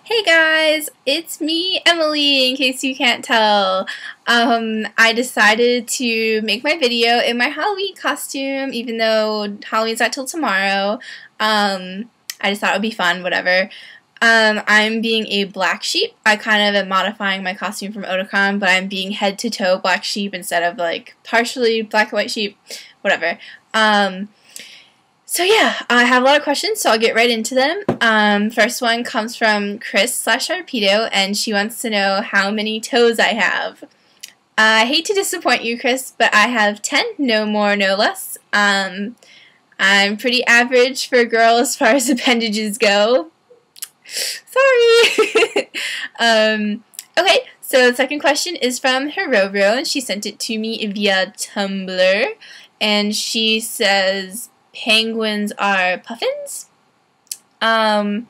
Hey guys, it's me, Emily, in case you can't tell. I decided to make my video in my Halloween costume, even though Halloween's not till tomorrow. I just thought it would be fun, whatever. I'm being a black sheep. I kind of am modifying my costume from Otakon, but I'm being head to toe black sheep instead of like partially black and white sheep, whatever. So yeah, I have a lot of questions, so I'll get right into them. First one comes from Chris/Arpedo, and she wants to know how many toes I have. I hate to disappoint you, Chris, but I have 10, no more, no less. I'm pretty average for a girl as far as appendages go. Sorry! Okay, so the second question is from Hiro, and she sent it to me via Tumblr, and she says, penguins are puffins? Okay,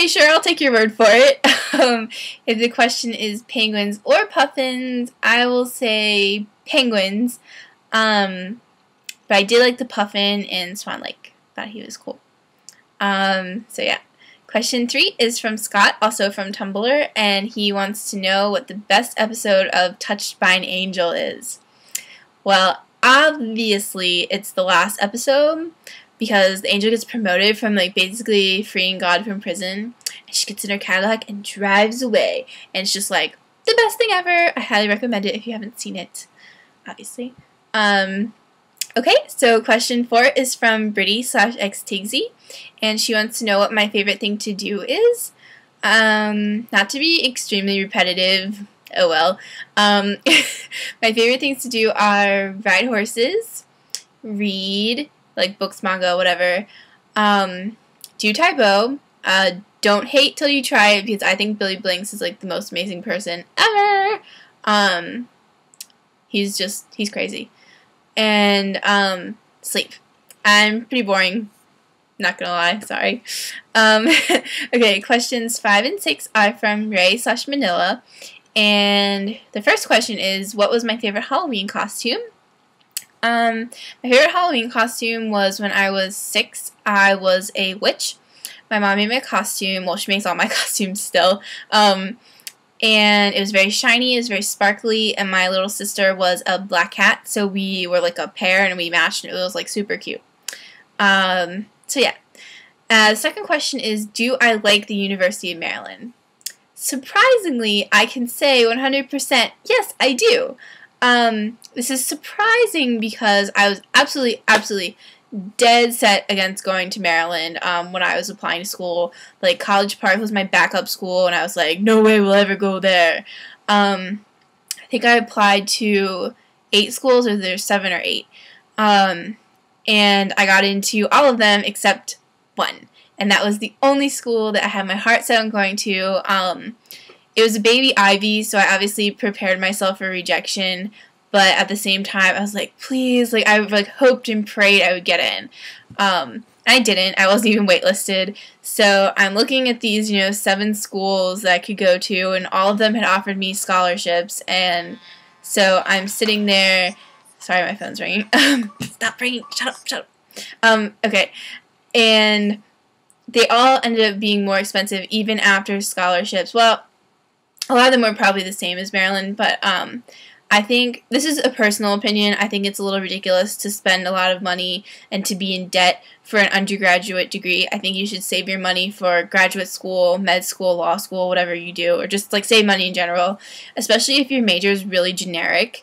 sure, I'll take your word for it. If the question is penguins or puffins, I will say penguins. But I did like the puffin in Swan Lake. Thought he was cool. So yeah. Question 3 is from Scott, also from Tumblr, and he wants to know what the best episode of Touched by an Angel is. Well, obviously, it's the last episode, because the angel gets promoted from, like, basically freeing God from prison, and she gets in her Cadillac and drives away, and it's just, like, the best thing ever. I highly recommend it if you haven't seen it, obviously. Okay, so question 4 is from Britty/xtigsy, and she wants to know what my favorite thing to do is. Not to be extremely repetitive, oh well. My favorite things to do are ride horses, read, like books, manga, whatever, do Taebo, don't hate till you try it, because I think Billy Blinks is like the most amazing person ever. He's crazy. And, sleep. I'm pretty boring. Not gonna lie, sorry. Okay, questions 5 and 6 are from Ray/Manila. And the first question is, what was my favorite Halloween costume? My favorite Halloween costume was when I was 6. I was a witch. My mom made my costume. Well, she makes all my costumes still. And it was very shiny, it was very sparkly, and my little sister was a black cat, so we were like a pair, and we matched, and it was like super cute. So yeah. The second question is, do I like the University of Maryland? Surprisingly, I can say 100% yes, I do. This is surprising because I was absolutely dead set against going to Maryland when I was applying to school. Like, College Park was my backup school, and I was like, no way we'll ever go there. I think I applied to 8 schools, or there's 7 or 8. And I got into all of them except 1. And that was the only school that I had my heart set on going to. It was a baby Ivy, so I obviously prepared myself for rejection. But at the same time, I was like, please, like, I like hoped and prayed I would get in. I didn't. I wasn't even waitlisted. So I'm looking at these, 7 schools that I could go to, and all of them had offered me scholarships. And so I'm sitting there. Sorry, my phone's ringing. Stop ringing. Shut up. Okay. And they all ended up being more expensive even after scholarships. Well, a lot of them were probably the same as Maryland, but I think, this is a personal opinion, I think it's a little ridiculous to spend a lot of money and to be in debt for an undergraduate degree. I think you should save your money for graduate school, med school, law school, whatever you do, or just like save money in general, especially if your major is really generic.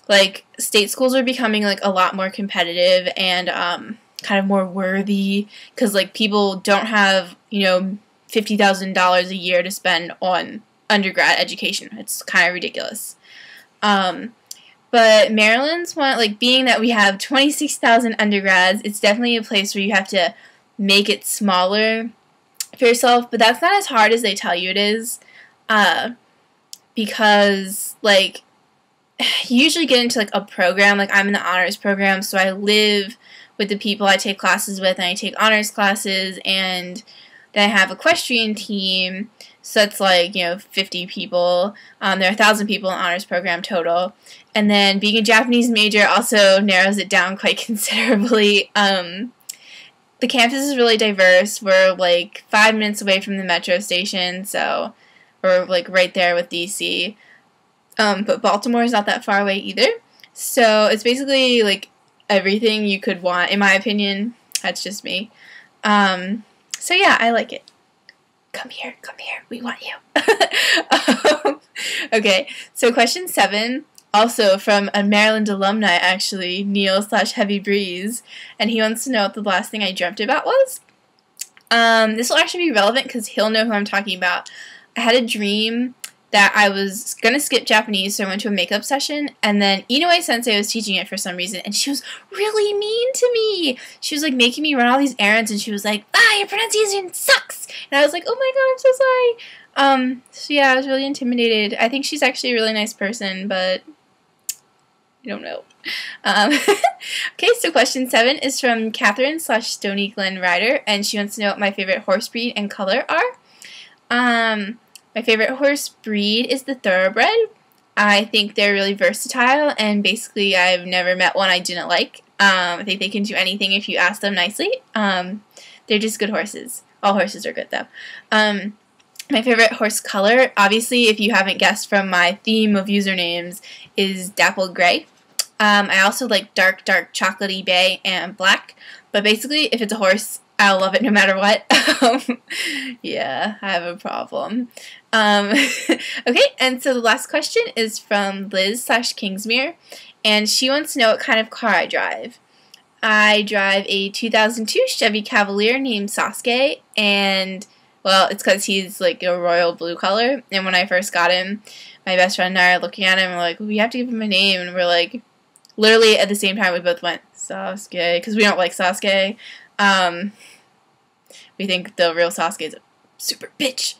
Like, state schools are becoming like a lot more competitive and kind of more worthy, because like people don't have, $50,000 a year to spend on undergrad education. It's kind of ridiculous. But Maryland's one, like, being that we have 26,000 undergrads, it's definitely a place where you have to make it smaller for yourself, but that's not as hard as they tell you it is, because, like, you usually get into, like, a program, like, I'm in the honors program, so I live with the people I take classes with, and I take honors classes, and then I have equestrian team, so that's like, 50 people. There are 1,000 people in the honors program total. And then being a Japanese major also narrows it down quite considerably. the campus is really diverse. We're like 5 minutes away from the metro station, so we're like right there with DC. But Baltimore is not that far away either. So it's basically like everything you could want, in my opinion. That's just me. So yeah, I like it. Come here, we want you. Okay, so question 7, also from a Maryland alumni, actually, Neil/Heavy Breeze, and he wants to know what the last thing I dreamt about was. This will actually be relevant because he'll know who I'm talking about. I had a dream that I was going to skip Japanese, so I went to a makeup session, and then Inoue Sensei was teaching it for some reason, and she was really mean to me. She was, like, making me run all these errands, and she was like, your pronunciation sucks! And I was like, oh my god, I'm so sorry. So yeah, I was really intimidated. I think she's actually a really nice person, but I don't know. Okay, so question 7 is from Katherine/Stony Glen Rider, and she wants to know what my favorite horse breed and color are. My favorite horse breed is the thoroughbred. I think they're really versatile, and basically I've never met one I didn't like. I think they can do anything if you ask them nicely. They're just good horses. All horses are good, though. My favorite horse color, obviously, if you haven't guessed from my theme of usernames, is dappled gray. I also like dark chocolatey bay and black. But basically, if it's a horse, I'll love it no matter what. Yeah, I have a problem. Okay, and so the last question is from Lizz/Kingsmere, and she wants to know what kind of car I drive. I drive a 2002 Chevy Cavalier named Sasuke, and, well, it's because he's, like, a royal blue color, and when I first got him, my best friend and I are looking at him, and we're like, we have to give him a name, and we're like, literally at the same time we both went, Sasuke, because we don't like Sasuke. We think the real Sasuke is a super bitch.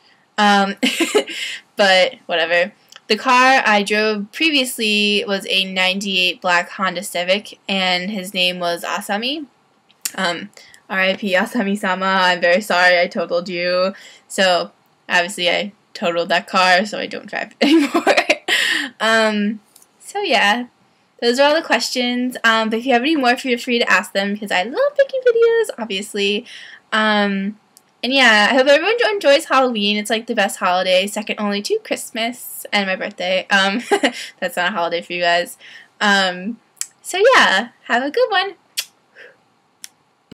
But whatever. The car I drove previously was a 98 black Honda Civic, and his name was Asami. R.I.P. Asami-sama, I'm very sorry I totaled you. So, obviously I totaled that car, so I don't drive it anymore. So yeah, those are all the questions. But if you have any more, feel free to ask them, because I love making videos, obviously. And yeah, I hope everyone enjoys Halloween. It's like the best holiday, second only to Christmas and my birthday. That's not a holiday for you guys. So yeah, have a good one.